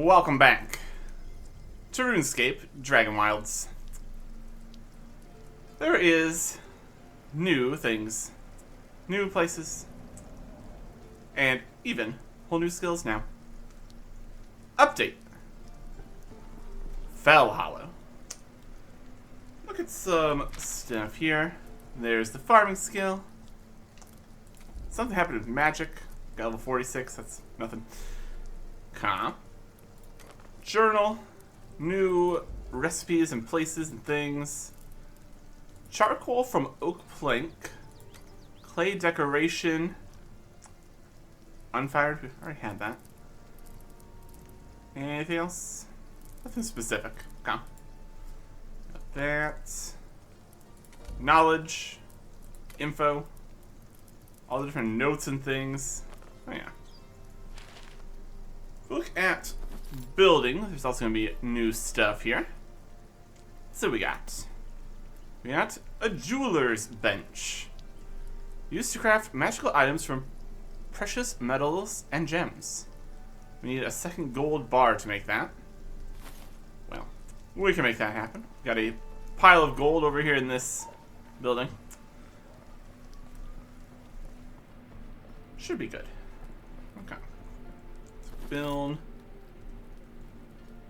Welcome back to RuneScape Dragonwilds. There is new things, new places, and even whole new skills now. Update. Fellhollow. Look at some stuff here. There's the farming skill. Something happened with magic. Got level 46, that's nothing. Comp. Journal. New recipes and places and things. Charcoal from oak plank. Clay decoration. Unfired, we already had that. Anything else? Nothing specific. Okay. Got that. Knowledge. Info. All the different notes and things. Oh yeah. Look at building. There's also going to be new stuff here. So we got a jeweler's bench. Used to craft magical items from precious metals and gems. We need a second gold bar to make that. Well, we can make that happen. Got a pile of gold over here in this building. Should be good. Okay. Let's build.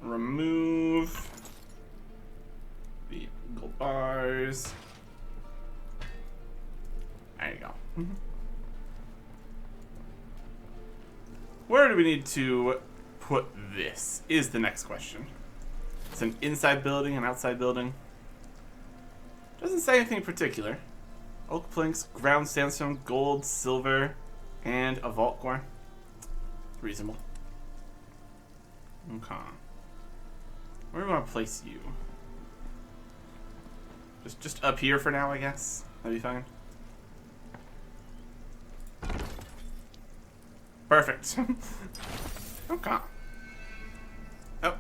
Remove the gold bars. There you go. Where do we need to put this is the next question. It's an inside building, an outside building. Doesn't say anything in particular. Oak planks, ground sandstone, gold, silver, and a vault core. Reasonable. Okay. Where do we want to place you? Just up here for now, I guess. That'd be fine. Perfect. Okay. Oh.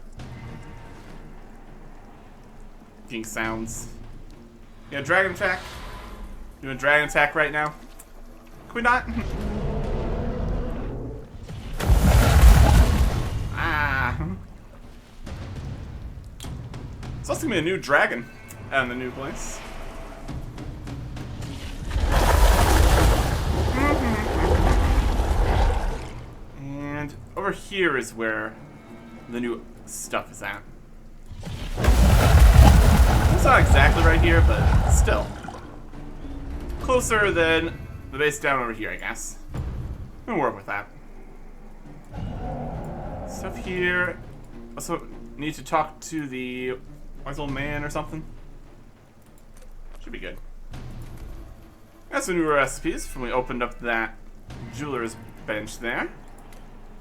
Getting sounds. Yeah, dragon attack. Doing dragon attack right now. Can we not? It's also gonna be a new dragon in the new place. And over here is where the new stuff is at. It's not exactly right here, but still. Closer than the base down over here, I guess. We'll work with that. Stuff here. Also need to talk to the wise old man or something. Should be good. Got some new recipes from when we opened up that jeweler's bench there.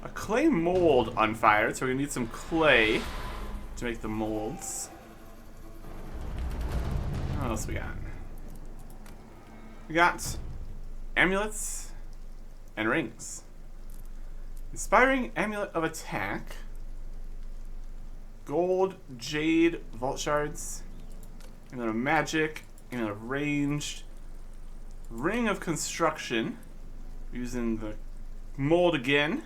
A clay mold unfired, so we're gonna need some clay to make the molds. What else we got? We got amulets and rings. Inspiring amulet of attack. Gold, jade, vault shards, amulet of magic, amulet of ranged, ring of construction, using the mold again,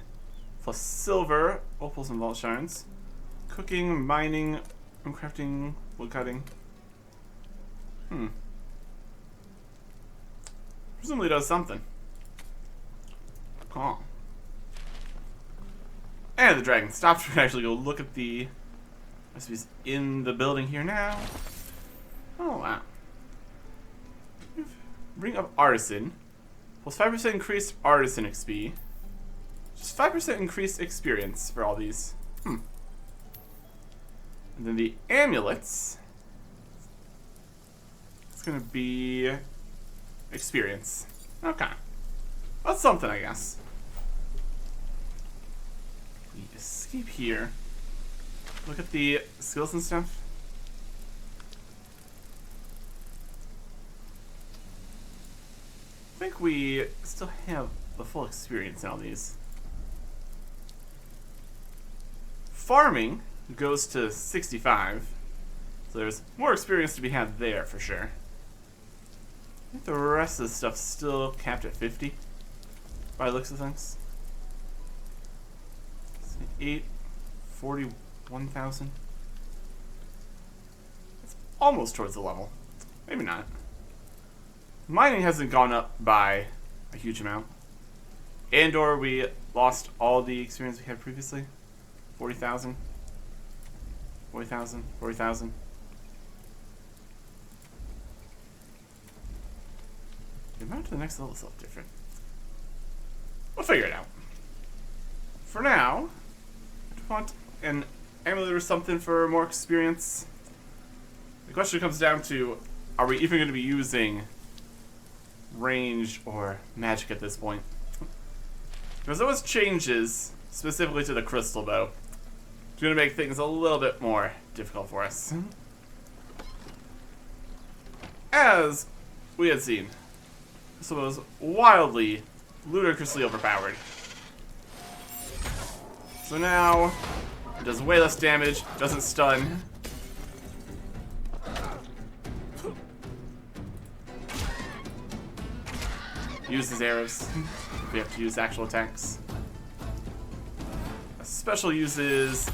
plus silver, opals and vault shards, cooking, mining, crafting, woodcutting. Presumably does something. Cool. And the dragon stopped. We can actually go look at the recipes in the building here now. Oh, wow. Ring of Artisan. Plus 5% increased Artisan XP. Just 5% increased experience for all these. And then the amulets. It's going to be experience. Okay. That's something, I guess. We escape here. Look at the skills and stuff. I think we still have the full experience in all these. Farming goes to 65. So there's more experience to be had there for sure. I think the rest of the stuff's still capped at 50 by the looks of things. 8, 41,000. It's almost towards the level. Maybe not. Mining hasn't gone up by a huge amount. And or we lost all the experience we had previously. 40,000. 40,000. 40,000. The amount to the next level is a little different. We'll figure it out. For now, I want an amulet or something for more experience. The question comes down to, are we even going to be using range or magic at this point? Because those changes, specifically to the crystal bow, it's going to make things a little bit more difficult for us. As we had seen, this was wildly, ludicrously overpowered. So now, it does way less damage, doesn't stun. Uses arrows. We have to use actual attacks. A special uses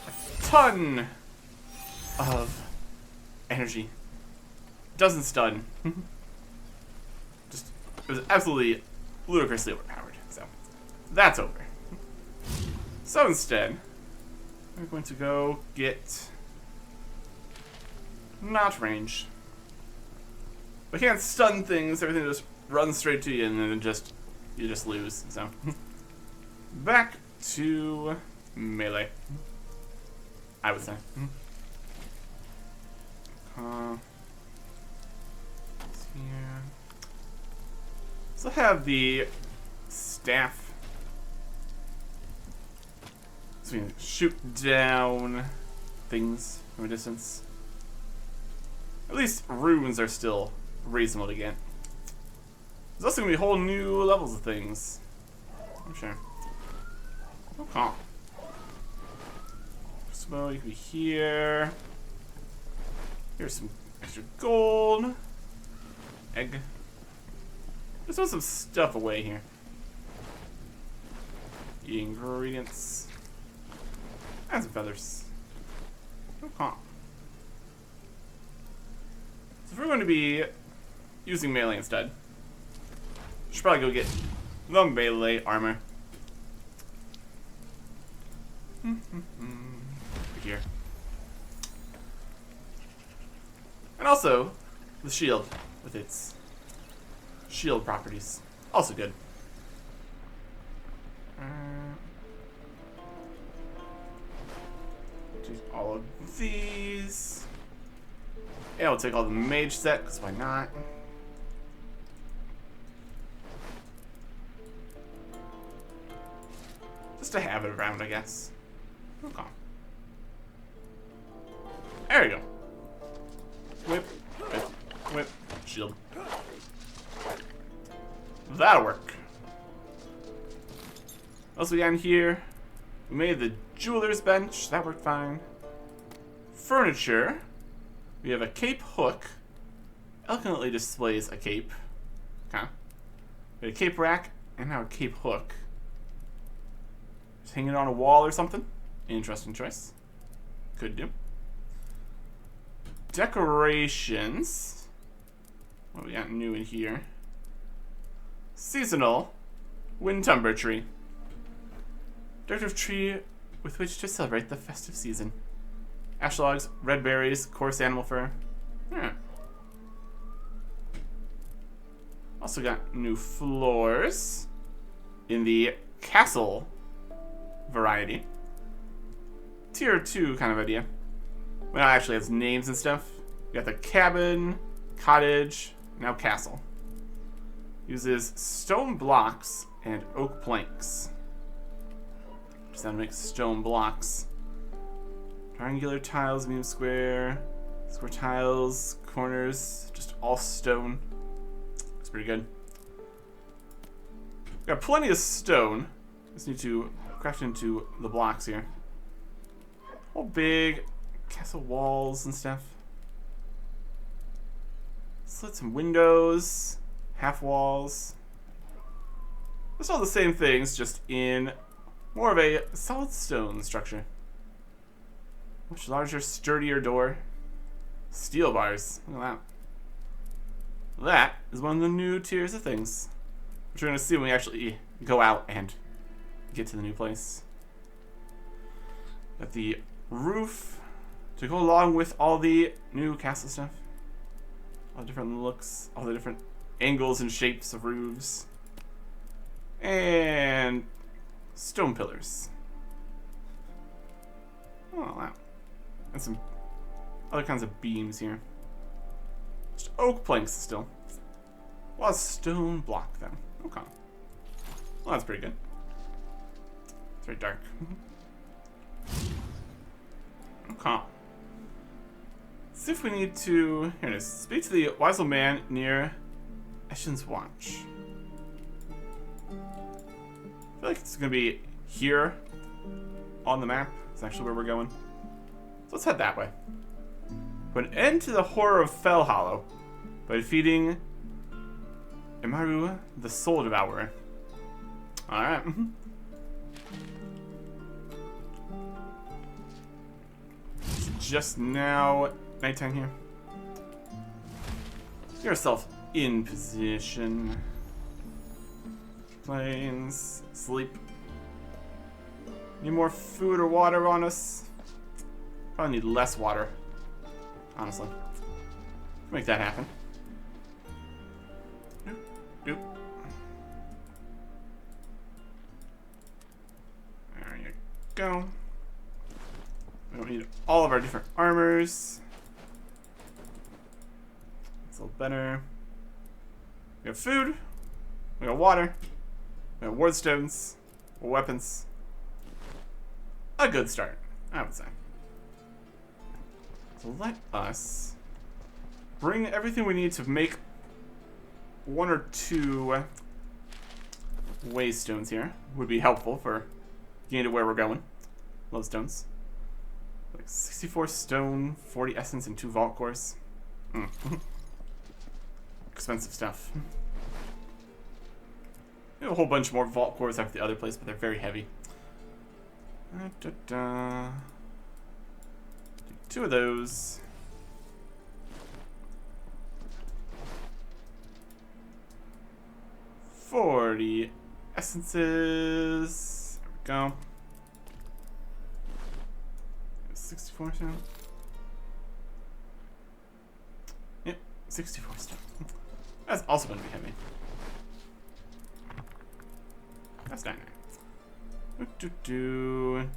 a ton of energy. Doesn't stun. Just, it was absolutely ludicrously overpowered. So, that's over. So instead, we're going to go get not range. We can't stun things, everything just runs straight to you and then you just lose. So back to melee, I would say. Here. So have the staff. So we can shoot down things from a distance. At least runes are still reasonable to get. There's also going to be whole new levels of things. I'm sure. Okay. So you can be here. Here's some extra gold. Egg. Let's throw some stuff away here. The ingredients. And some feathers. Okay. So if we're going to be using melee instead, should probably go get the melee armor. Here. And also, the shield with its shield properties. Also good. Do all of these. Yeah, we'll take all the mage set, because why not? Just to have it around, I guess. Okay. There we go. Whip, whip, whip, shield. That'll work. What else we got in here? We made the jeweler's bench. That worked fine. Furniture. We have a cape hook. Elegantly displays a cape. Okay. We have a cape rack and now a cape hook. Just hang it on a wall or something. Interesting choice. Could do. Decorations. What do we got new in here? Seasonal Windtumber tree. Decorative tree with which to celebrate the festive season. Ash logs, red berries, coarse animal fur. Yeah. Also got new floors in the castle variety. Tier 2 kind of idea. Well, it actually has names and stuff. We got the cabin, cottage, now castle. Uses stone blocks and oak planks. Just that makes stone blocks. Triangular tiles, medium square, square tiles, corners, just all stone. Looks pretty good. Got plenty of stone. Just need to craft into the blocks here. Whole big castle walls and stuff. Slits and windows, half walls. It's all the same things, just in More of a solid stone structure. Much larger, sturdier door. Steel bars. Look at that. That is one of the new tiers of things, which we're going to see when we actually go out and get to the new place. Got the roof to go along with all the new castle stuff. All the different looks, all the different angles and shapes of roofs. And stone pillars. Oh, wow. And some other kinds of beams here. Just oak planks still. A lot of stone block though. Okay. Well, that's pretty good. It's very dark. Okay. Let's see if we need to... Here it is. Speak to the wise old man near Eshen's Watch. I feel like it's going to be here on the map. It's actually where we're going. So let's head that way. Put an end to the horror of Fellhollow by defeating Imaru, the Soul Devourer. Alright. It's just now nighttime here. Get yourself in position. Planes. Sleep. Need more food or water on us? Probably need less water. Honestly. Make that happen. Doop. There you go. We don't need all of our different armors. It's a little better. We have food. We got water. We have ward stones. Weapons. A good start, I would say. So let us bring everything we need to make one or two waystones here. Would be helpful for getting to where we're going. Love stones. Like 64 stone, 40 essence, and 2 vault cores. Expensive stuff. We have a whole bunch more vault cores after the other place, but they're very heavy. Do 2 of those. $40 essences. There we go. 64 stone. Yep, 64 stone. That's also going to be heavy. That's not nice.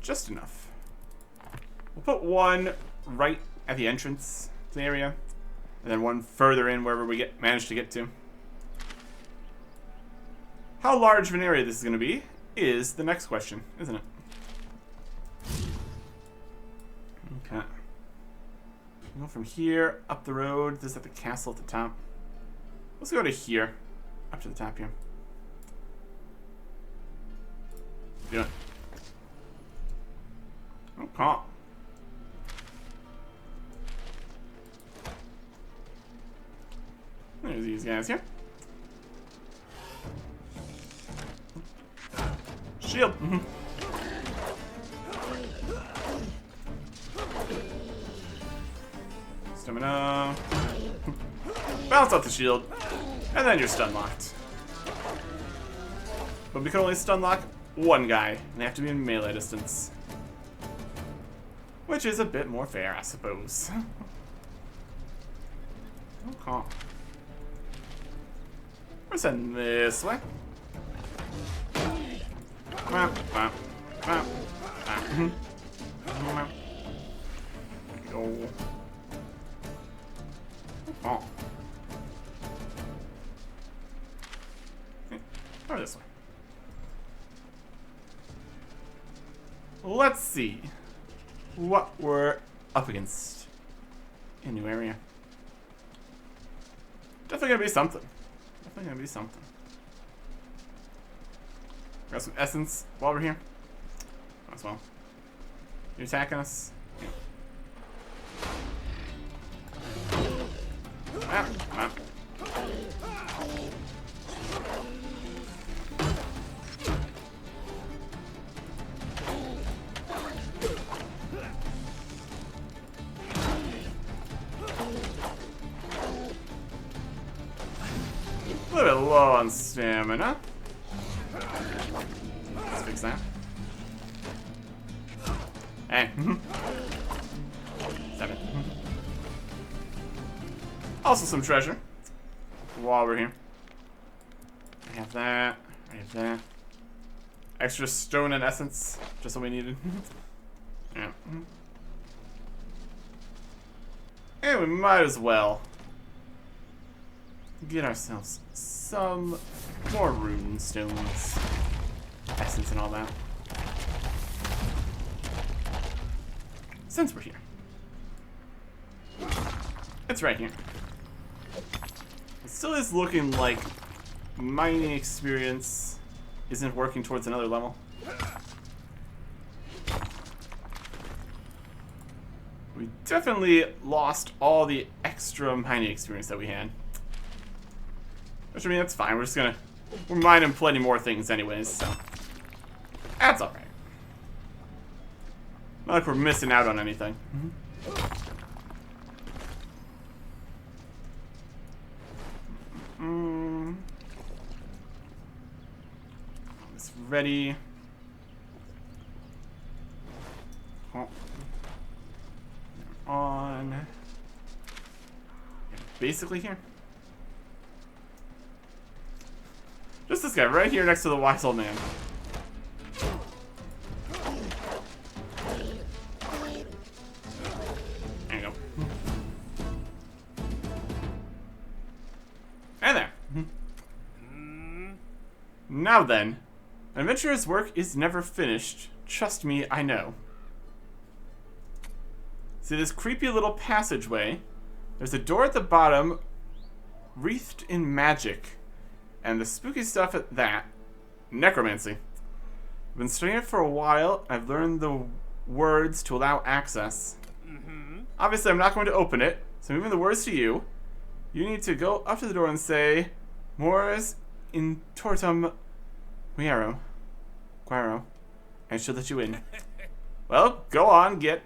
Just enough. We'll put one right at the entrance to the area, and then one further in wherever we manage to get to. How large of an area this is going to be is the next question, isn't it? Okay. Go from here up the road. This is at the castle at the top. Let's go to here, up to the top here. Do it. Okay. There's these guys here. Shield. Stamina. Bounce off the shield. And then you're stun locked. But we can only stun lock one guy, and they have to be in melee distance. Which is a bit more fair, I suppose. Okay. We're sending this way. There we go. Oh. Or this way. Let's see what we're up against in a new area. Definitely gonna be something. Definitely gonna be something. Got some essence while we're here. As well. You attacking us? Yeah. Ah. little bit low on stamina. Let's fix that. Hey. 7. Also some treasure. While we're here. I have that. I have that. Extra stone and essence. Just what we needed. Yeah. And we might as well get ourselves some more rune stones. Essence and all that. Since we're here. It's right here. It still is looking like mining experience isn't working towards another level. We definitely lost all the extra mining experience that we had. Which, I mean, that's fine. We're mining plenty more things anyways, so that's alright. Not like we're missing out on anything. It's ready. On. Basically here. Just this guy right here next to the wise old man. There you go. And there. Now then, an adventurer's work is never finished. Trust me, I know. See this creepy little passageway? There's a door at the bottom, wreathed in magic. And the spooky stuff at that. Necromancy. I've been studying it for a while. I've learned the words to allow access. Obviously, I'm not going to open it, so I'm moving the words to you. You need to go up to the door and say, Mors in tortum guero, and she'll let you in. Well, go on, I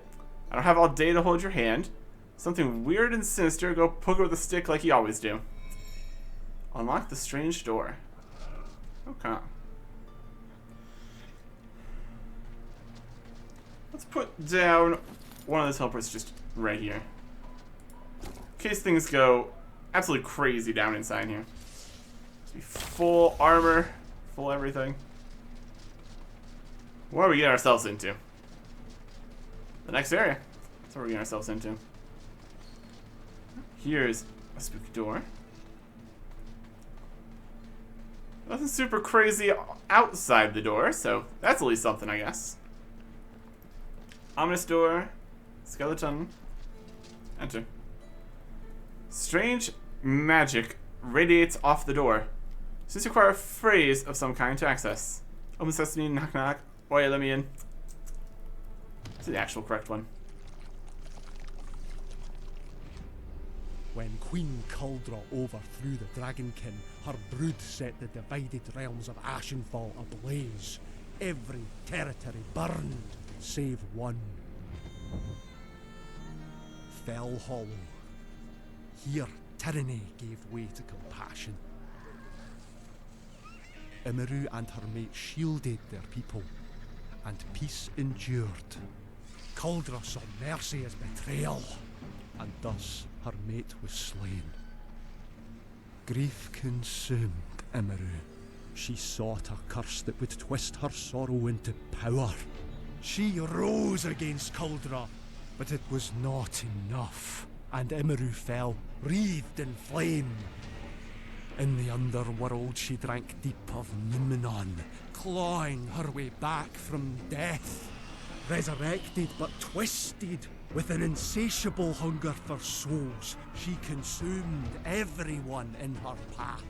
don't have all day to hold your hand. Something weird and sinister, go poke it with a stick like you always do. Unlock the strange door. Okay. Let's put down one of those helpers just right here. In case things go absolutely crazy down inside here. Be full armor, full everything. What are we getting ourselves into? The next area. That's what we're getting ourselves into. Here's a spooky door. Nothing super crazy outside the door, so that's at least something, I guess. Ominous door. Skeleton. Enter. Strange magic radiates off the door. This require a phrase of some kind to access. Open sesame, knock knock. Boy, let me in. It's the actual correct one. When Queen Kuldra overthrew the Dragonkin, her brood set the divided realms of Ashenfall ablaze. Every territory burned, save one. Fellhollow. Here, tyranny gave way to compassion. Imeru and her mate shielded their people, and peace endured. Kuldra saw mercy as betrayal, and thus her mate was slain. Grief consumed Imeru. She sought a curse that would twist her sorrow into power. She rose against Kuldra, but it was not enough, and Imeru fell, wreathed in flame. In the underworld she drank deep of Numenon, clawing her way back from death. Resurrected but twisted, with an insatiable hunger for souls, she consumed everyone in her path.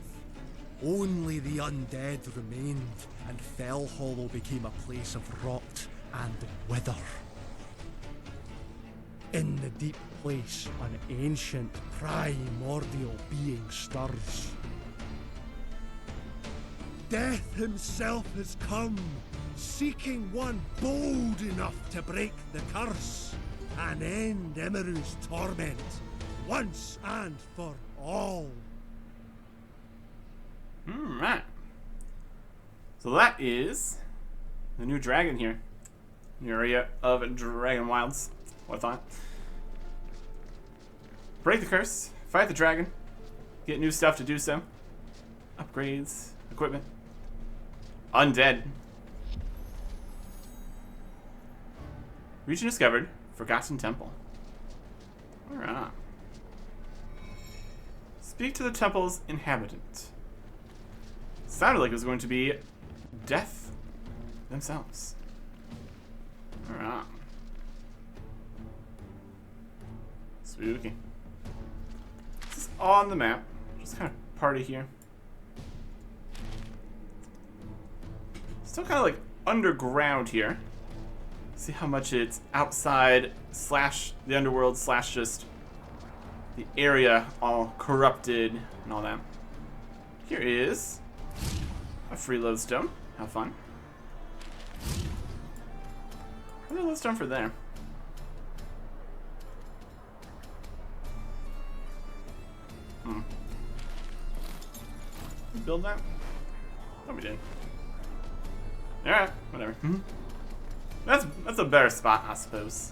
Only the undead remained, and Fellhollow became a place of rot and wither. In the deep place, an ancient primordial being stirs. Death himself has come, seeking one bold enough to break the curse and end Imeru's torment once and for all. So that is the new dragon here. In the area of Dragonwilds. What I thought. Break the curse. Fight the dragon. Get new stuff to do so. Upgrades. Equipment. Undead. Region discovered. Forgotten temple. Alright. Speak to the temple's inhabitant. Sounded like it was going to be death themselves. Alright. Spooky. This is on the map. Just kind of party here. Still kind of like underground here. See how much it's outside slash the underworld slash just the area all corrupted and all that. Here is a free lodestone. Have fun. Another lodestone for there. Build that? Oh, we did. Alright, whatever. That's a better spot, I suppose.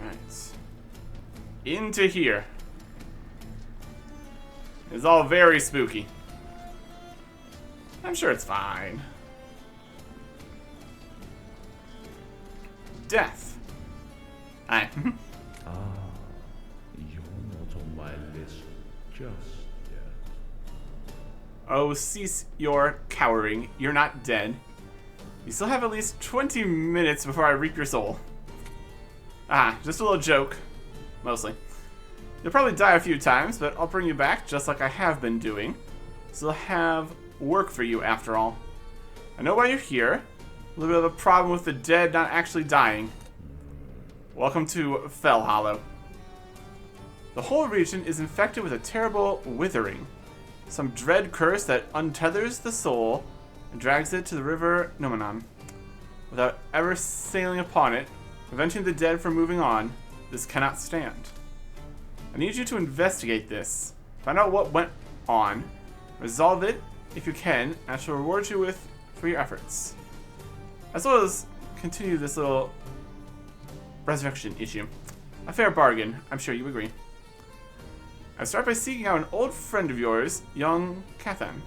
Alright. Into here. It's all very spooky. I'm sure it's fine. Death. Aye. You're not on my list just yet. Oh, cease your cowering. You're not dead. You still have at least 20 minutes before I reap your soul. Ah, just a little joke. Mostly. You'll probably die a few times, but I'll bring you back just like I have been doing. So I'll have work for you after all. I know why you're here. A little bit of a problem with the dead not actually dying. Welcome to Fellhollow. The whole region is infected with a terrible withering. Some dread curse that untethers the soul and drags it to the river Nomenon. Without ever sailing upon it, preventing the dead from moving on, this cannot stand. I need you to investigate this. Find out what went on. Resolve it if you can, and I shall reward you for your efforts. As well as continue this little resurrection issue. A fair bargain, I'm sure you agree. I start by seeking out an old friend of yours, young Cathan.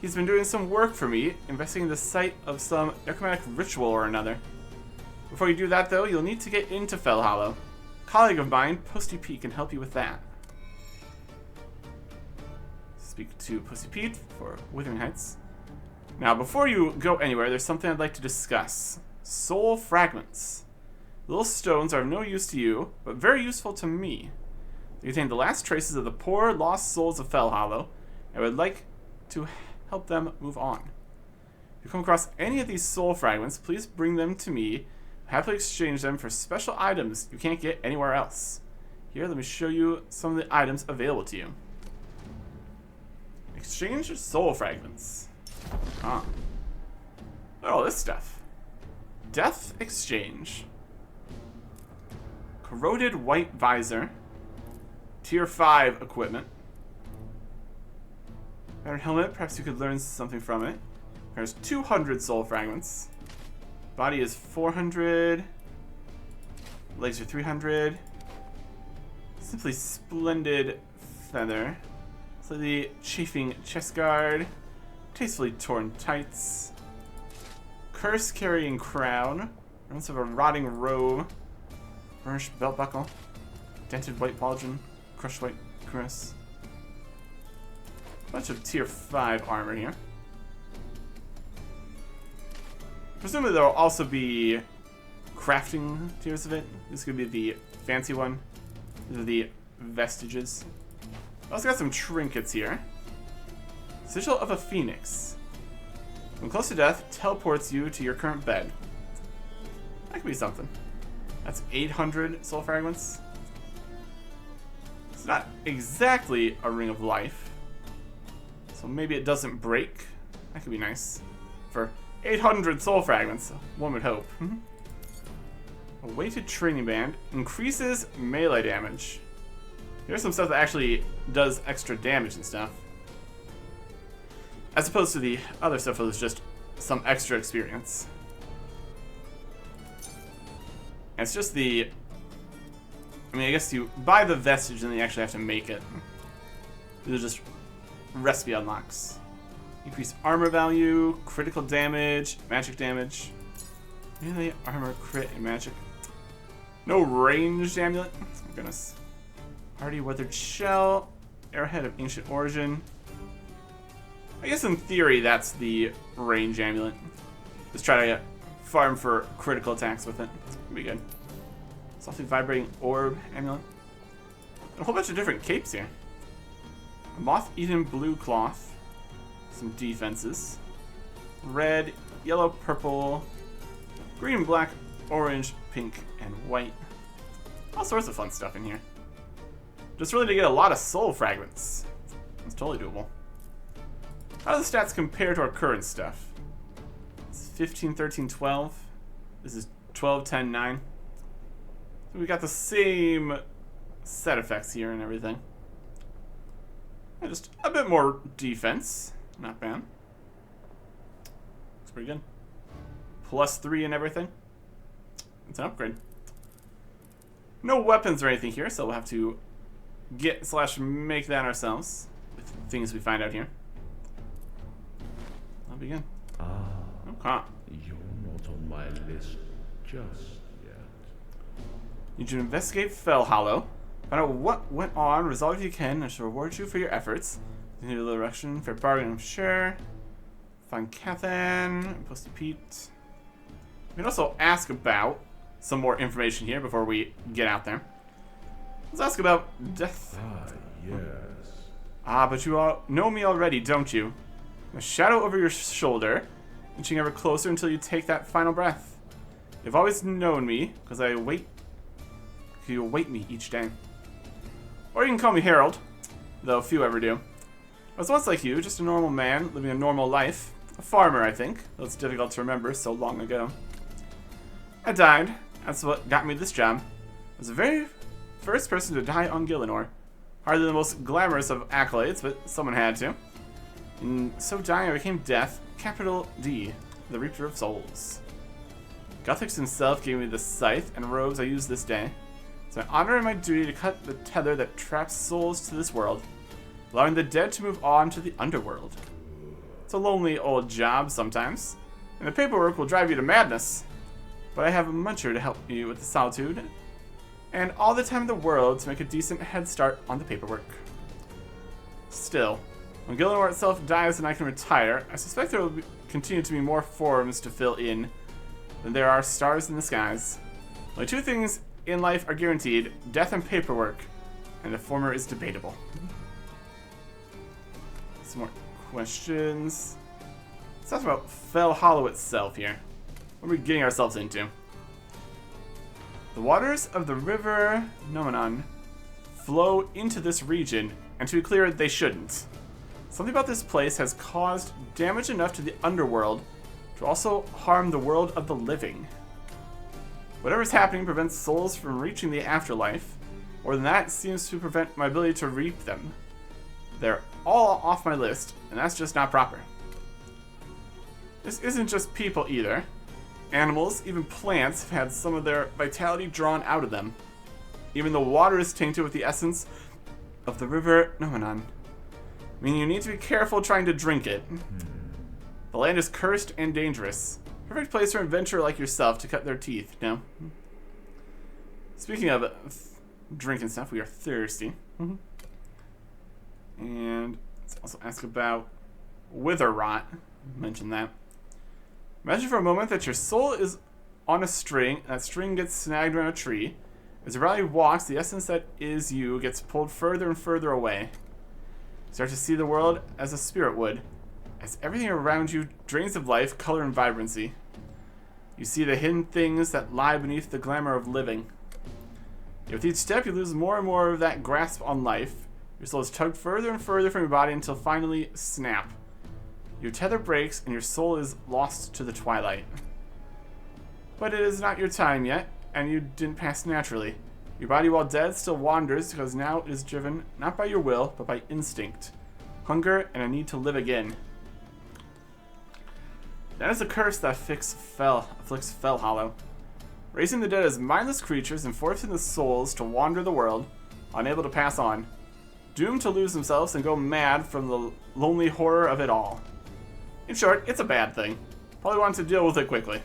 He's been doing some work for me, investigating the site of some necromantic ritual or another. Before you do that, though, you'll need to get into Fellhollow. A colleague of mine, Posty Pete, can help you with that. Speak to Posty Pete for Withering Heights. Now, before you go anywhere, there's something I'd like to discuss. Soul fragments. Little stones are of no use to you, but very useful to me. They contain the last traces of the poor, lost souls of Fellhollow, and I would like to help them move on. If you come across any of these soul fragments, please bring them to me. I'll happily exchange them for special items you can't get anywhere else. Here, let me show you some of the items available to you. Exchange soul fragments. Ah. Look at all this stuff. Death exchange. Corroded white visor. Tier 5 equipment. Iron helmet, perhaps you could learn something from it. There's 200 soul fragments. Body is 400. Legs are 300. Simply splendid feather. Slightly chafing chest guard. Tastefully torn tights. Curse carrying crown. Remnants of a rotting robe. Burnished belt buckle. Dented white pauldron. Crushed white cuirass. Bunch of tier 5 armor here. Presumably there will also be crafting tiers of it. This could be the fancy one. These are the vestiges. Also got some trinkets here. Sigil of a Phoenix. When close to death, teleports you to your current bed. That could be something. That's 800 soul fragments. It's not exactly a ring of life. So maybe it doesn't break. That could be nice. For 800 soul fragments, one would hope. A weighted training band increases melee damage. Here's some stuff that actually does extra damage and stuff. As opposed to the other stuff that was just some extra experience. And it's just the... I mean, I guess you buy the vestige and then you actually have to make it. These are just recipe unlocks. Increase armor value, critical damage, magic damage. Really? Armor, crit, and magic. No ranged amulet. Oh my goodness. Hardy weathered shell. Arrowhead of ancient origin. I guess in theory that's the range amulet. Just try to farm for critical attacks with it. It'll be good. Softly vibrating orb amulet. A whole bunch of different capes here. A moth-eaten blue cloth. Some defenses. Red, yellow, purple, green, black, orange, pink, and white. All sorts of fun stuff in here. Just really to get a lot of soul fragments. It's totally doable. How do the stats compare to our current stuff? It's 15, 13, 12. This is 12, 10, 9. So we got the same set effects here and everything. And just a bit more defense. Not bad. Looks pretty good. +3 and everything. It's an upgrade. No weapons or anything here, so we'll have to get/make that ourselves with things we find out here. I'll begin. Okay. You're not on my list just yet. You should investigate Fellhollow. Find out what went on, resolve if you can, I shall reward you for your efforts. Continue the direction, fair bargain, I'm sure. Find Cathan, post to Pete. We can also ask about some more information here before we get out there. Let's ask about death. Ah, yes. Ah, but you all know me already, don't you? A shadow over your shoulder, inching ever closer until you take that final breath. You've always known me, because you await me each day. Or you can call me Harold, though few ever do. I was once like you, just a normal man, living a normal life. A farmer, I think, though it's difficult to remember so long ago. I died. That's what got me this job. I was the very first person to die on Gielinor. Hardly the most glamorous of accolades, but someone had to. In so dying, I became Death, capital D, the Reaper of Souls. Guthix himself gave me the scythe and robes I use this day. It's my honor and my duty to cut the tether that traps souls to this world, allowing the dead to move on to the underworld. It's a lonely old job sometimes, and the paperwork will drive you to madness. But I have a muncher to help you with the solitude, and all the time in the world to make a decent head start on the paperwork. Still, when Gielinor itself dies and I can retire, I suspect there will continue to be more forms to fill in than there are stars in the skies. Only two things in life are guaranteed, death and paperwork, and the former is debatable. Some more questions. Let's talk about Fellhollow itself here. What are we getting ourselves into? The waters of the river Nomenon flow into this region, and to be clear, they shouldn't. Something about this place has caused damage enough to the underworld to also harm the world of the living. Whatever's happening prevents souls from reaching the afterlife. More than that, it seems to prevent my ability to reap them. They're all off my list, and that's just not proper. This isn't just people either. Animals, even plants, have had some of their vitality drawn out of them. Even the water is tainted with the essence of the river Nomenon, meaning you need to be careful trying to drink it. The land is cursed and dangerous. Perfect place for an adventurer like yourself to cut their teeth, no? Speaking of drinking stuff, we are thirsty. And let's also ask about wither rot. Mention that. Imagine for a moment that your soul is on a string, and that string gets snagged around a tree. As your body walks, the essence that is you gets pulled further and further away. You start to see the world as a spirit would, as everything around you drains of life, color, and vibrancy. You see the hidden things that lie beneath the glamour of living. Yet with each step, you lose more and more of that grasp on life. Your soul is tugged further and further from your body until finally, snap. Your tether breaks and your soul is lost to the twilight. But it is not your time yet, and you didn't pass naturally. Your body, while dead, still wanders because now it is driven not by your will, but by instinct, hunger, and a need to live again. That is a curse that afflicts Fellhollow. Raising the dead as mindless creatures and forcing the souls to wander the world, unable to pass on. Doomed to lose themselves and go mad from the lonely horror of it all. In short, it's a bad thing. Probably want to deal with it quickly.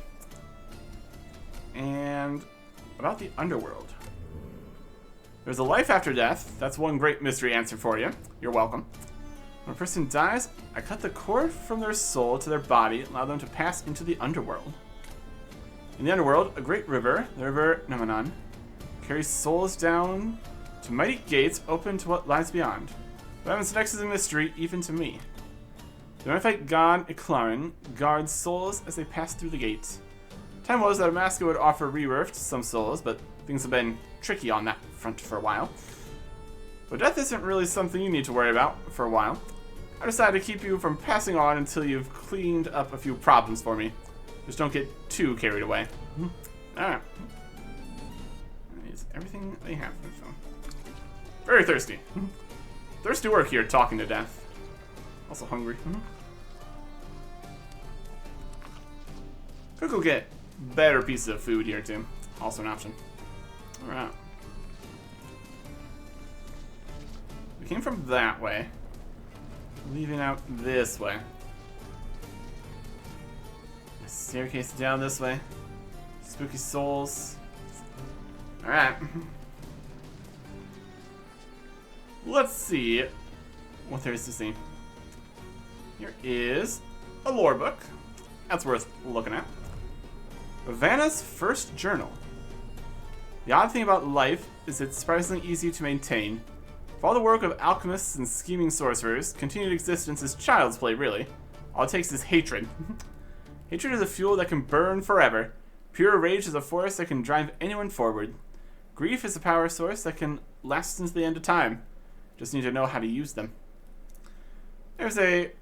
And about the underworld. There's a life after death. That's one great mystery answer for you. You're welcome. When a person dies, I cut the cord from their soul to their body and allow them to pass into the underworld. In the underworld, a great river, the river Namanan, carries souls down to mighty gates open to what lies beyond. What happens next is a mystery even to me. The Mephite god Iclarin guards souls as they pass through the gate. Time was that Amaska would offer rebirth to some souls, but things have been tricky on that front for a while. But death isn't really something you need to worry about for a while. I decided to keep you from passing on until you've cleaned up a few problems for me. Just don't get too carried away. Alright. Is everything they have for the phone. Very thirsty. Thirsty work here, talking to death. Also hungry. Could go get better pieces of food here too. Also an option. Alright. We came from that way. Leaving out this way. A staircase down this way. Spooky souls. Alright. Let's see what there is to see. Here is a lore book. That's worth looking at. Vanna's first journal. The odd thing about life is it's surprisingly easy to maintain. For all the work of alchemists and scheming sorcerers, continued existence is child's play, really. All it takes is hatred. Hatred is a fuel that can burn forever. Pure rage is a force that can drive anyone forward. Grief is a power source that can last into the end of time. Just need to know how to use them. There's a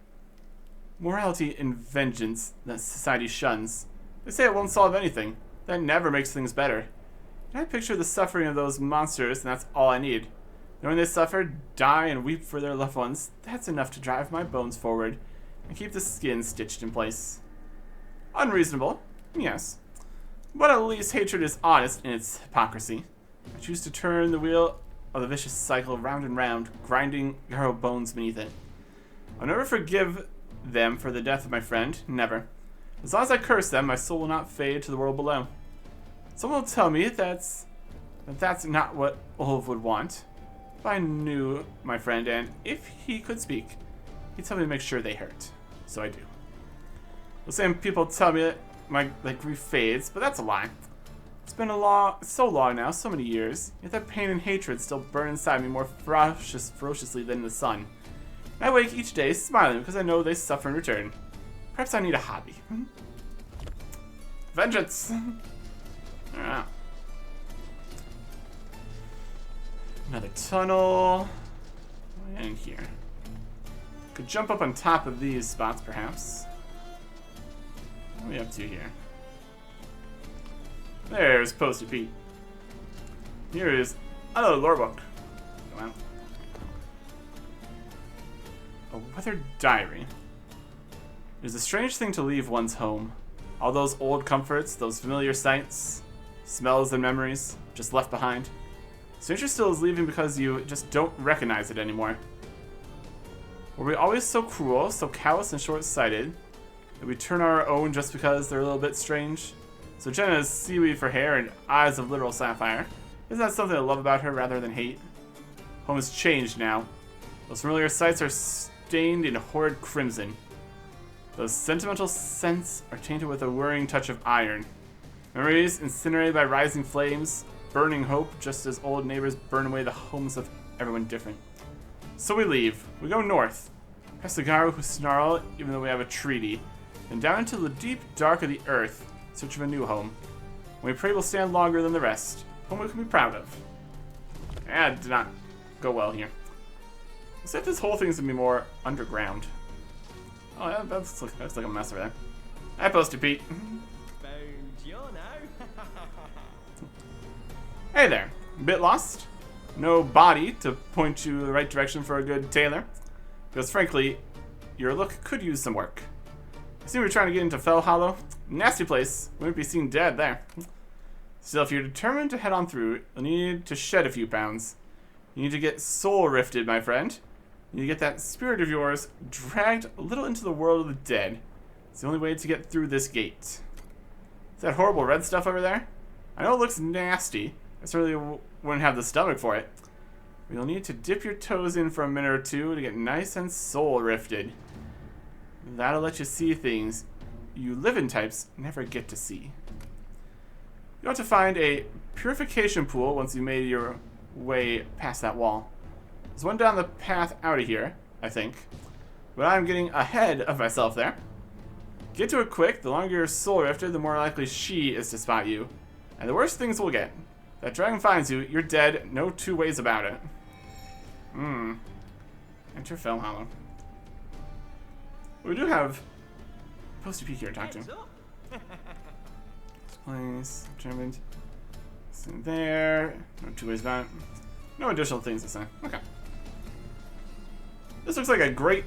morality in vengeance that society shuns. They say it won't solve anything. That never makes things better. And I picture the suffering of those monsters, and that's all I need. Knowing they suffer, die, and weep for their loved ones, that's enough to drive my bones forward and keep the skin stitched in place. Unreasonable, yes. But at least hatred is honest in its hypocrisy. I choose to turn the wheel of the vicious cycle round and round, grinding our bones beneath it. I'll never forgive them for the death of my friend, never. As long as I curse them, my soul will not fade to the world below. Someone will tell me that's not what Ulv would want. If I knew my friend, and if he could speak, he'd tell me to make sure they hurt. So I do. The same people tell me that my grief fades, but that's a lie. It's been so long now, so many years, yet that pain and hatred still burn inside me more ferociously than the sun. And I wake each day smiling because I know they suffer in return. Perhaps I need a hobby. Vengeance! Alright. Another tunnel. And here. Could jump up on top of these spots, perhaps. What are we up to here? There's Posted Pete. Here is another lore book. Come on. A weathered diary. It is a strange thing to leave one's home. All those old comforts, those familiar sights, smells and memories, just left behind. Stranger still is leaving because you just don't recognize it anymore. Were we always so cruel, so callous and short-sighted, that we turn our own just because they're a little bit strange? So Jenna has seaweed for hair and eyes of literal sapphire. Isn't that something I love about her rather than hate? Home has changed now. Those familiar sights are stained in horrid crimson. Those sentimental scents are tainted with a worrying touch of iron. Memories incinerated by rising flames, burning hope just as old neighbors burn away the homes of everyone different. So we leave. We go north, past the Garu who snarl even though we have a treaty, and down into the deep dark of the earth, in search of a new home. And we pray we'll stand longer than the rest. Home we can be proud of. It did not go well here. Looks like this whole thing's gonna be more underground. Oh, yeah, that's like a mess over there. Hi, Posted Pete. Hey there. A bit lost? No body to point you the right direction for a good tailor? Because frankly, your look could use some work. I see we're trying to get into Fellhollow. Nasty place. Wouldn't be seen dead there. Still, if you're determined to head on through, you'll need to shed a few pounds. You need to get soul rifted, my friend. You need to get that spirit of yours dragged a little into the world of the dead. It's the only way to get through this gate. Is that horrible red stuff over there? I know it looks nasty. I certainly wouldn't have the stomach for it. But you'll need to dip your toes in for a minute or two to get nice and soul rifted. That'll let you see things you live-in types never get to see. You want to find a purification pool once you made your way past that wall. There's one down the path out of here, I think. But I'm getting ahead of myself there. Get to it quick. The longer you're soul rifted, the more likely she is to spot you. And the worst things will get. If that dragon finds you, you're dead. No two ways about it. Enter Fellhollow. We do have Posty Peak here to talk to. Place, determined. It's in there. No two ways about it. No additional things to say. Okay. This looks like a great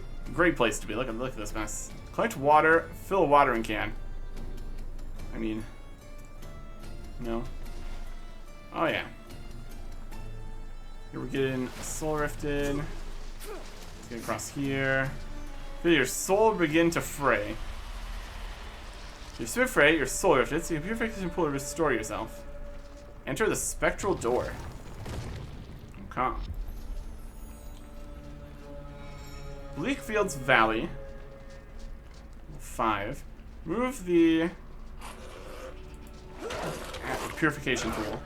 place to be. Look at this mess. Collect water, fill a watering can. I mean, no. Oh yeah. Here we're getting soul rifted. Let's get across here. Feel your soul begin to fray. Your spirit fray, your soul rifted, so your purification pool to restore yourself. Enter the spectral door. Okay. Bleakfields Valley. 5. Move the purification pool.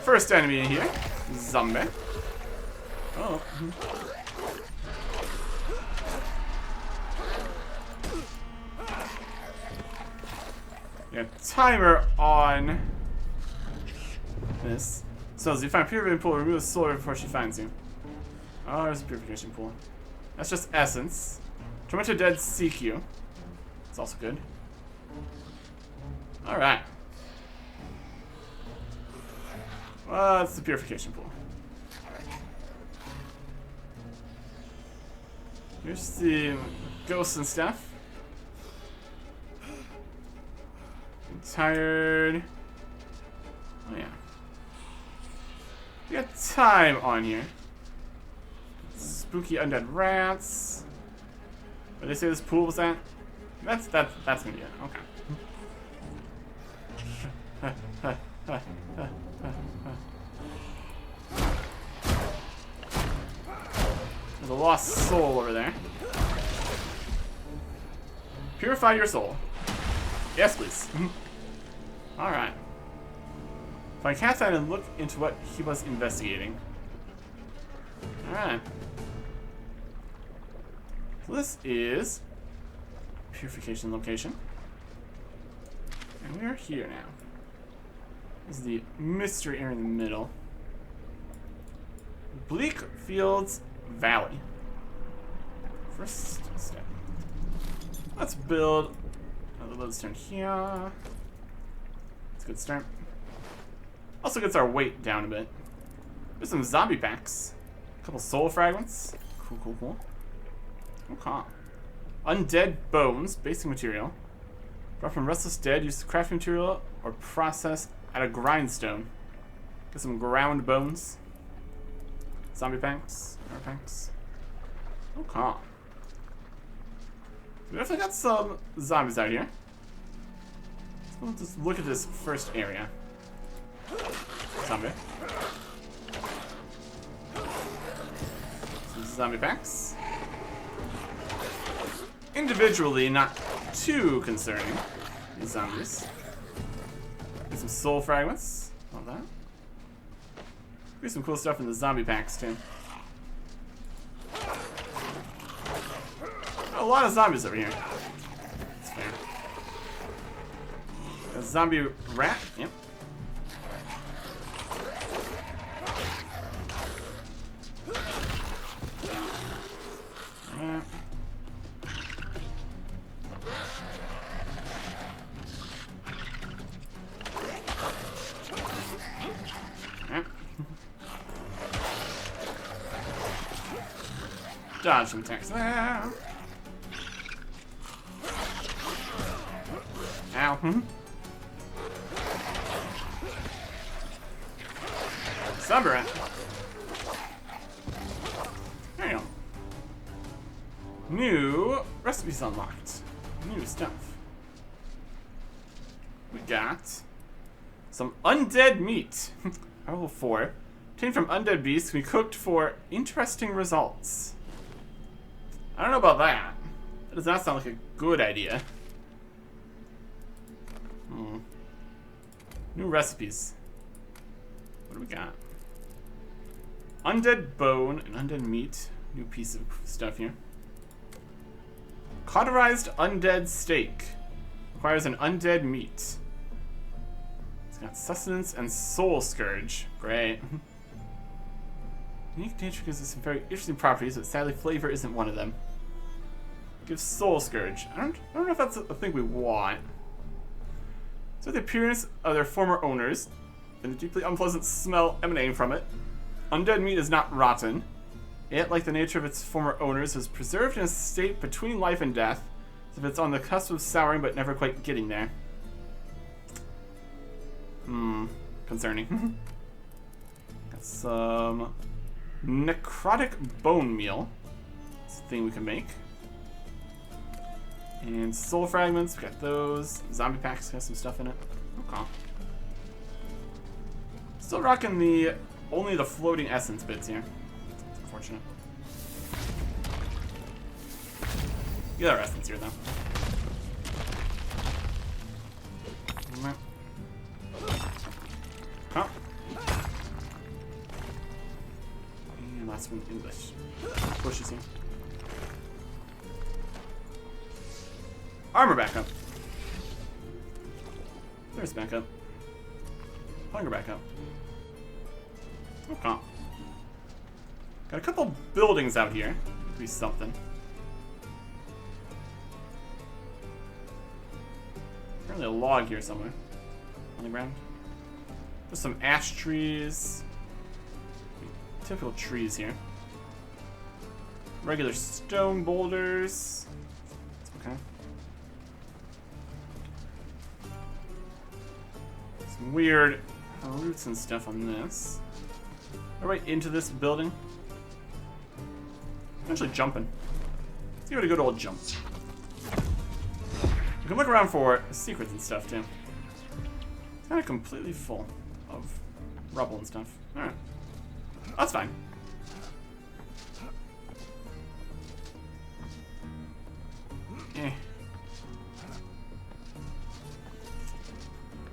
First enemy in here. Zombie. Oh. Yeah, timer on this. So as you find purification pool, remove the soul before she finds you. Oh, there's a purification pool. That's just essence. Tormented dead seek you. It's also good. Alright. Well, that's the purification pool. Here's the ghosts and stuff. I'm tired. Oh yeah. We got time on here. Spooky undead rats. What did they say this pool was at? That's gonna be it. Okay. There's a lost soul over there. Purify your soul. Yes, please. Alright. Find Catherine and look into what he was investigating. Alright. So this is purification location. And we are here now. This is the mystery area in the middle. Bleakfields Valley. First step. Let's build another lodestone here. That's a good start. Also gets our weight down a bit. There's some zombie packs. A couple soul fragments. Cool. Okay. Undead bones, basic material. Brought from restless dead, used as crafting material or processed at a grindstone. Get some ground bones. Zombie packs. Power packs. Okay. We definitely got some zombies out here. So let's just look at this first area. Zombie. Some zombie packs. Individually, not too concerning. These zombies. Get some soul fragments. Love that. There's some cool stuff in the zombie packs, too. A lot of zombies over here. That's fair. A zombie rat. Yep. Dodge some attacks there. Ow. Zombie rat. There you go. New recipes unlocked. New stuff. We got some undead meat. Level 4. Obtained from undead beasts can be cooked for interesting results. I don't know about that. That does not sound like a good idea. New recipes. What do we got? Undead bone and undead meat. New piece of stuff here. Cauterized undead steak. Requires an undead meat. It's got sustenance and soul scourge. Great. Unique nature gives us some very interesting properties, but sadly flavor isn't one of them. Gives soul scourge. I don't know if that's a thing we want. So the appearance of their former owners and the deeply unpleasant smell emanating from it. Undead meat is not rotten. It, like the nature of its former owners, is preserved in a state between life and death, as if it's on the cusp of souring but never quite getting there. Concerning. Got some necrotic bone meal. It's a thing we can make. And soul fragments, we got those. Zombie packs got some stuff in it. Okay. Still rocking only the floating essence bits here. It's unfortunate. Get our essence here though. Huh. And last one, English. Bushes here. Armor back up. There's back up. Hunger back up. Okay. Got a couple buildings out here. Could be something. Apparently a log here somewhere. On the ground. There's some ash trees. Typical trees here. Regular stone boulders. Okay. Some weird roots and stuff on this. Right into this building. I'm actually jumping. Let's give it a good old jump. You can look around for secrets and stuff too. It's kind of completely full of rubble and stuff. Alright. That's fine.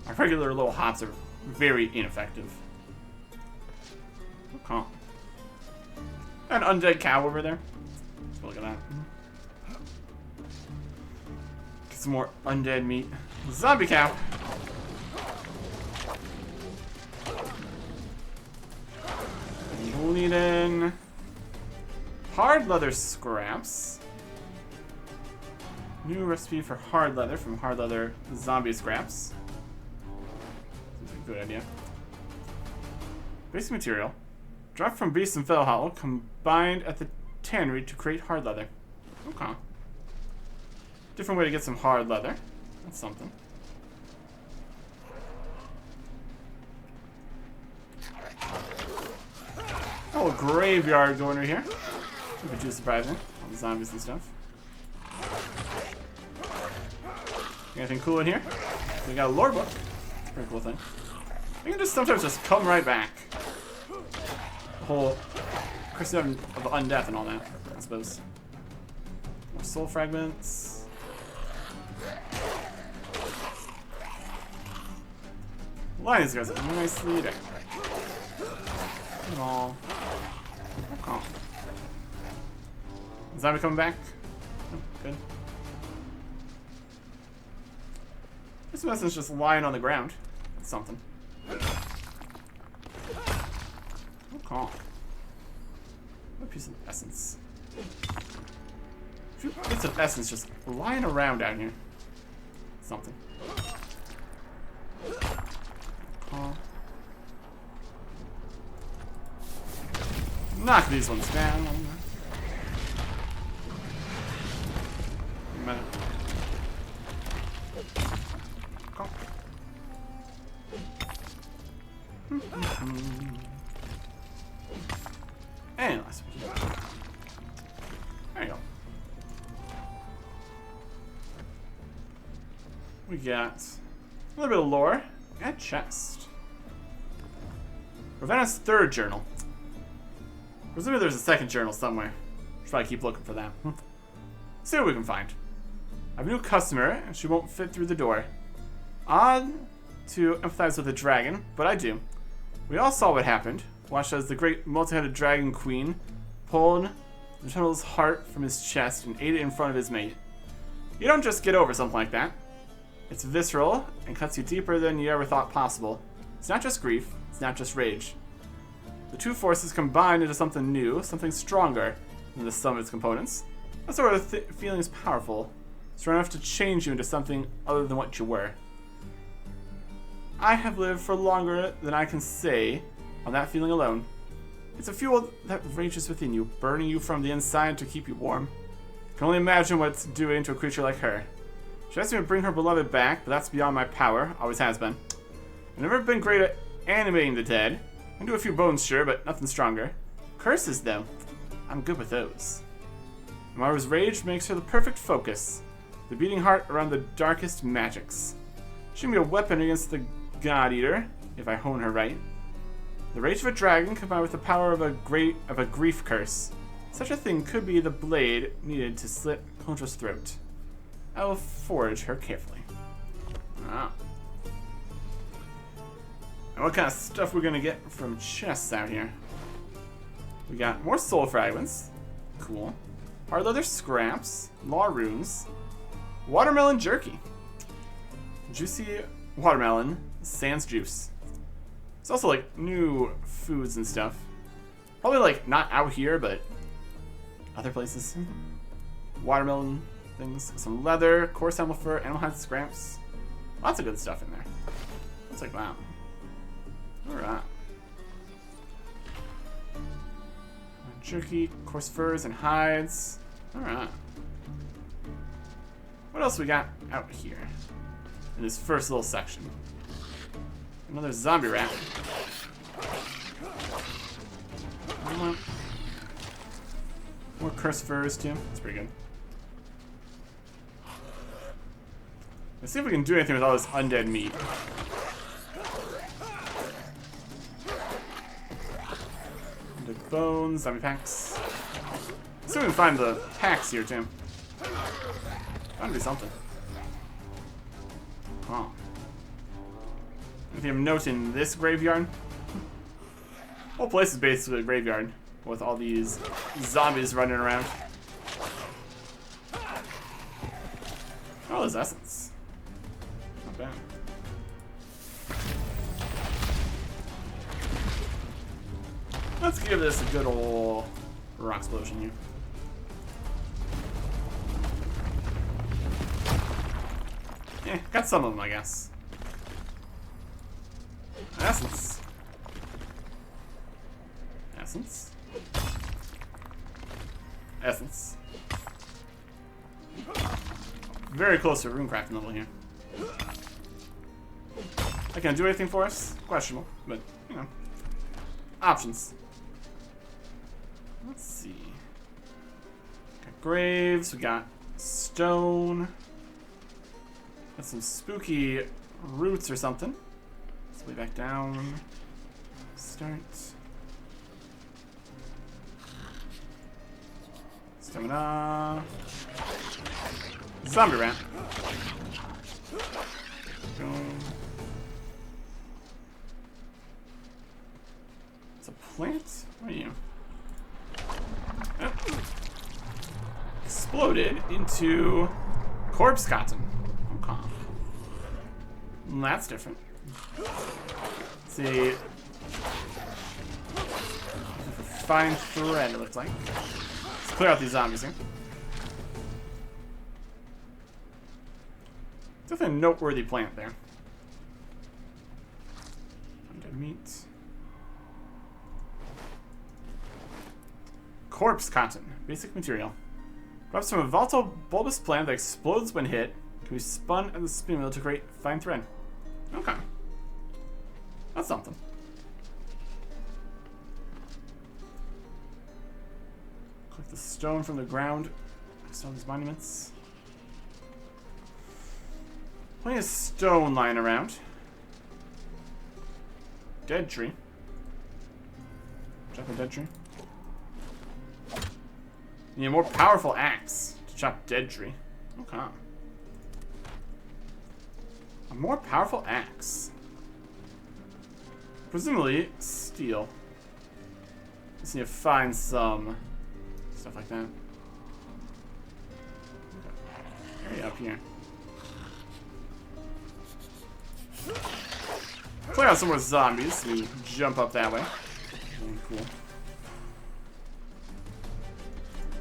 Our regular little hots are very ineffective. Okay. An undead cow over there. Let's go look at that. Get some more undead meat. Zombie cow. We'll need in hard leather scraps. New recipe for hard leather from hard leather zombie scraps. Seems like a good idea. Basic material. Dropped from beasts in Fellhollow, combined at the tannery to create hard leather. Okay. Different way to get some hard leather. That's something. Oh, a graveyard going right here. Would be too surprising. All the zombies and stuff. Anything cool in here? We got a lore book. It's a pretty cool thing. You can just sometimes just come right back. The whole Christian of undeath and all that, I suppose. More soul fragments. Line these guys up nicely there. Oh. Okay. Zombie coming back? Oh, good. This message just lying on the ground. That's something. Okay. What a piece of essence. A few bits of essence just lying around down here. Something. Okay. Knock these ones down. And last one. There you go. We got a little bit of lore and chest. Ravenna's third journal. Presumably there's a second journal somewhere. Should probably keep looking for that. See what we can find. I have a new customer, and she won't fit through the door. Odd to empathize with a dragon, but I do. We all saw what happened. Watched as the great multi-headed dragon queen pulled the turtle's heart from his chest and ate it in front of his mate. You don't just get over something like that. It's visceral and cuts you deeper than you ever thought possible. It's not just grief, it's not just rage. The two forces combine into something new, something stronger than the sum of its components. That sort of feeling is powerful, strong enough to change you into something other than what you were. I have lived for longer than I can say on that feeling alone. It's a fuel that rages within you, burning you from the inside to keep you warm. I can only imagine what it's doing to a creature like her. She asked me to bring her beloved back, but that's beyond my power, always has been. I've never been great at animating the dead. I can do a few bones, sure, but nothing stronger. Curses, though. I'm good with those. Amara's rage makes her the perfect focus. The beating heart around the darkest magics. She can be a weapon against the God Eater, if I hone her right. The rage of a dragon combined with the power of a grief curse. Such a thing could be the blade needed to slit Contra's throat. I will forage her carefully. Ah. And what kind of stuff we're gonna get from chests out here? We got more soul fragments. Cool. Hard leather scraps. Law runes. Watermelon jerky. Juicy watermelon. Sans juice. It's also like new foods and stuff. Probably like not out here, but other places. Watermelon things. Some leather, coarse animal fur, animal hide scraps. Lots of good stuff in there. Let's check that out. Alright. Jerky, coarse furs, and hides. Alright. What else we got out here in this first little section? Another zombie rat. More cursed furs too. That's pretty good. Let's see if we can do anything with all this undead meat. Undead bones, zombie packs. Let's see if we can find the packs here too. Gotta be something. Oh. Anything of note in this graveyard? The whole place is basically a graveyard with all these zombies running around. Oh, there's essence. Not bad. Let's give this a good old rock explosion here. Yeah, got some of them, I guess. Essence. Essence. Essence. Very close to a runecrafting level here. I can't do anything for us? Questionable, but, you know. Options. Let's see. Got graves, we got stone. Got some spooky roots or something. Let's way back down. Start. Stamina. Zombie rat. It's a plant? What are you? Oh. Exploded into corpse cotton. Okay. That's different. Let's see. Fine thread, it looks like. Let's clear out these zombies here. Definitely a noteworthy plant there. Undead meat. Corpse cotton. Basic material. Drops from a volatile bulbous plant that explodes when hit. Can be spun at the spin wheel to create fine thread. Okay. That's something. Collect the stone from the ground. Stone these monuments. Plenty of stone lying around. Dead tree. Chop a dead tree. You need a more powerful axe to chop dead tree. Okay. A more powerful axe. Presumably steel. Just need to find some stuff like that. Area up here. Clear out some more zombies so we jump up that way. Really cool.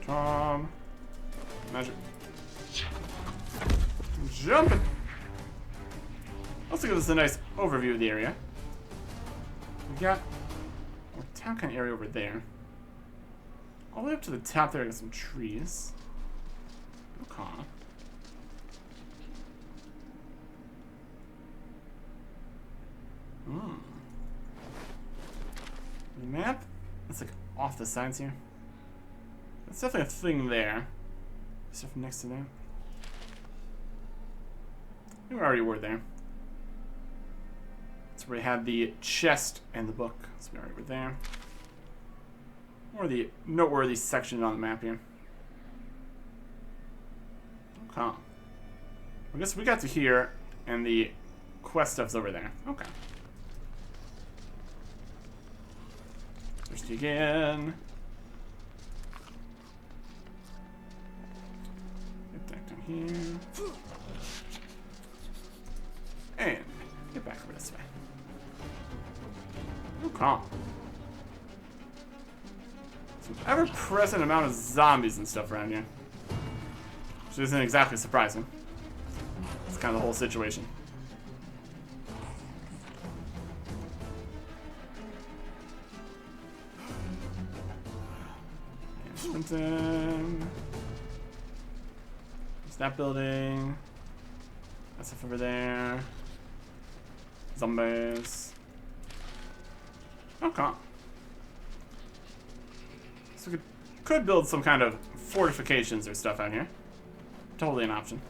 Tom. Magic. Jumping! Also gives us a nice overview of the area. We got a town kind of area over there. All the way up to the top there, got some trees. Okay. The map? It's like off the sides here. There's definitely a thing there. Stuff next to that. We already were there. That's where we had the chest and the book. So we already were there. Or the noteworthy section on the map here. Okay. I guess we got to here, and the quest stuff's over there. Okay. Thirsty again. Get back down here. And get back over this way. Okay. Some ever-present amount of zombies and stuff around here. Which isn't exactly surprising. It's kind of the whole situation. There's that building. That stuff over there. Zombies. Okay. So we could build some kind of fortifications or stuff out here. Totally an option.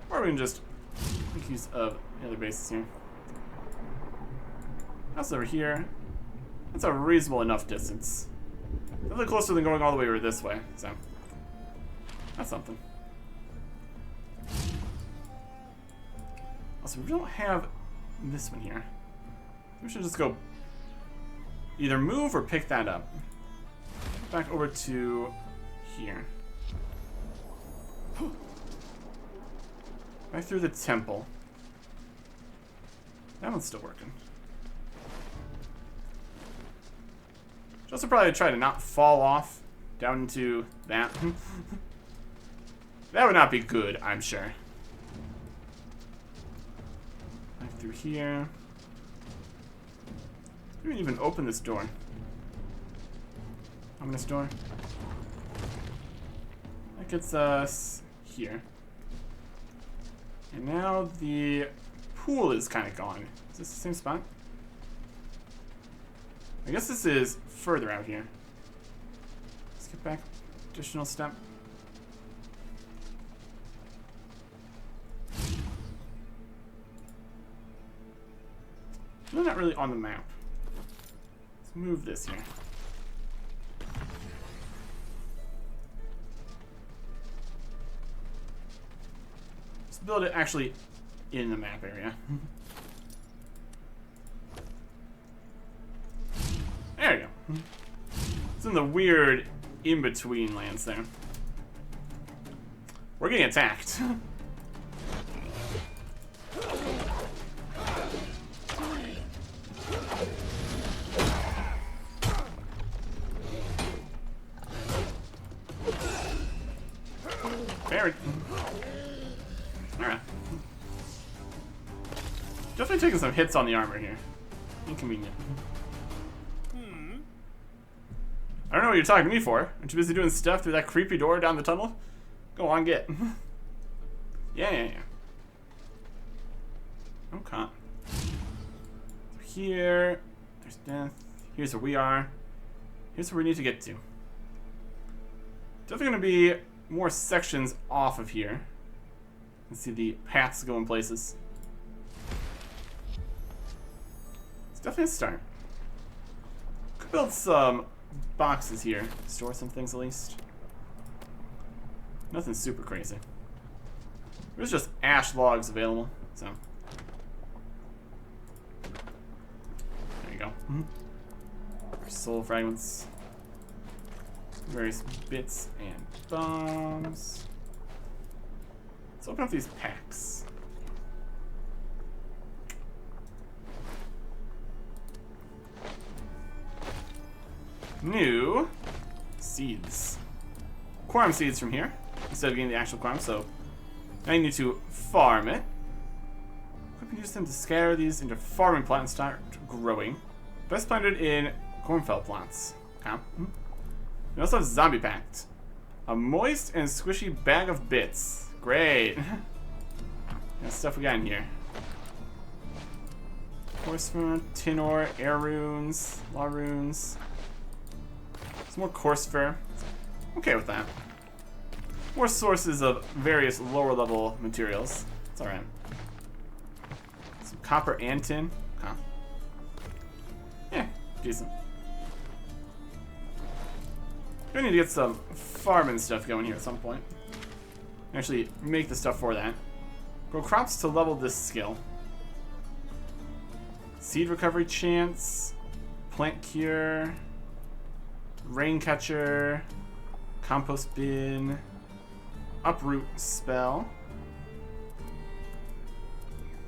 Or we can just make use of the other bases here. House over here. That's a reasonable enough distance. Definitely closer than going all the way over this way, so that's something. Also, we don't have this one here. We should just go either move or pick that up. Back over to here. Back through the temple. That one's still working. Should also probably try to not fall off down into that. That would not be good, I'm sure. Back through here. We didn't even open this door. Ominous door. That gets us here. And now the pool is kind of gone. Is this the same spot? I guess this is further out here. Let's get back. Additional step. They're not really on the map. Let's move this here. Let's build it actually in the map area. There you go. It's in the weird in-between lands there. We're getting attacked. Buried. Alright. Definitely taking some hits on the armor here. Inconvenient. I don't know what you're talking to me for. Aren't you busy doing stuff through that creepy door down the tunnel? Go on, get. Yeah. Okay. So here, there's death. Here's where we are. Here's where we need to get to. Definitely going to be more sections off of here. Let's see the paths going places. It's definitely a start. Could build some boxes here. Store some things at least. Nothing super crazy. There's just ash logs available, so. There you go. Our soul fragments. Various bits and bombs. Let's open up these packs. New seeds. Quorum seeds from here, instead of getting the actual quorum, so now you need to farm it. We can use them to scatter these into farming plants and start growing. Best planted in cornfell plants. Okay. We also have Zombie Pact. A moist and squishy bag of bits. Great. What stuff we got in here? Coarse fur, tin ore, air runes, law runes. Some more coarse fur. Okay with that. More sources of various lower level materials. It's alright. Some copper and tin. Okay. Yeah, decent. We need to get some farming stuff going here at some point. Actually, make the stuff for that. Grow crops to level this skill. Seed recovery chance. Plant cure. Rain catcher. Compost bin. Uproot spell.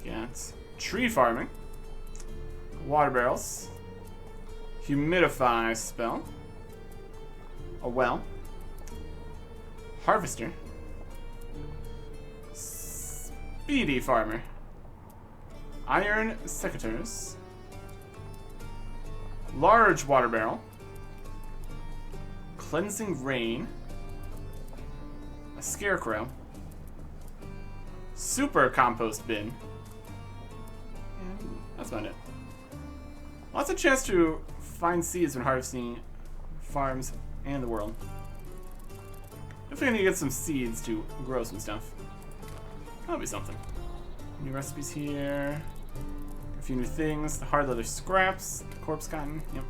Got tree farming. Water barrels. Humidify spell. A well. Harvester. Speedy farmer. Iron secateurs. Large water barrel. Cleansing rain. A scarecrow. Super compost bin. And that's about it. Lots of chance to find seeds when harvesting farms and the world. Definitely need to get some seeds to grow some stuff. That'll be something. New recipes here. A few new things. The hard leather scraps. Corpse cotton. Yep.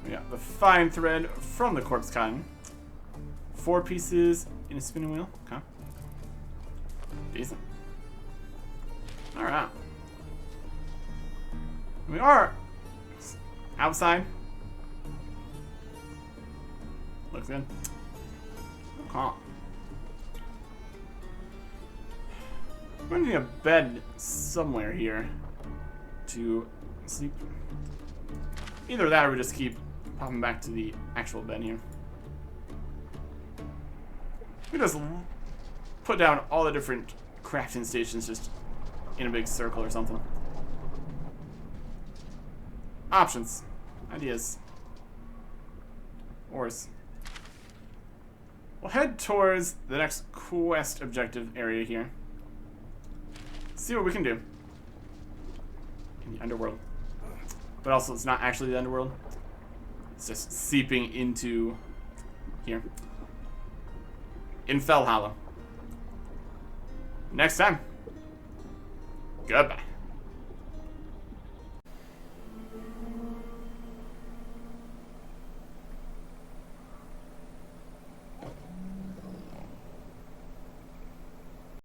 We got the fine thread from the corpse cotton. 4 pieces in a spinning wheel. Okay. Decent. Alright. We are outside. Looks good. Okay. I'm gonna need a bed somewhere here to sleep. Either that or we just keep popping back to the actual bed here. We just put down all the different crafting stations just in a big circle or something. Options. Ideas. Ors. We'll head towards the next quest objective area here. See what we can do in the underworld. But also, it's not actually the underworld. It's just seeping into here. In Fellhollow. Next time. Goodbye.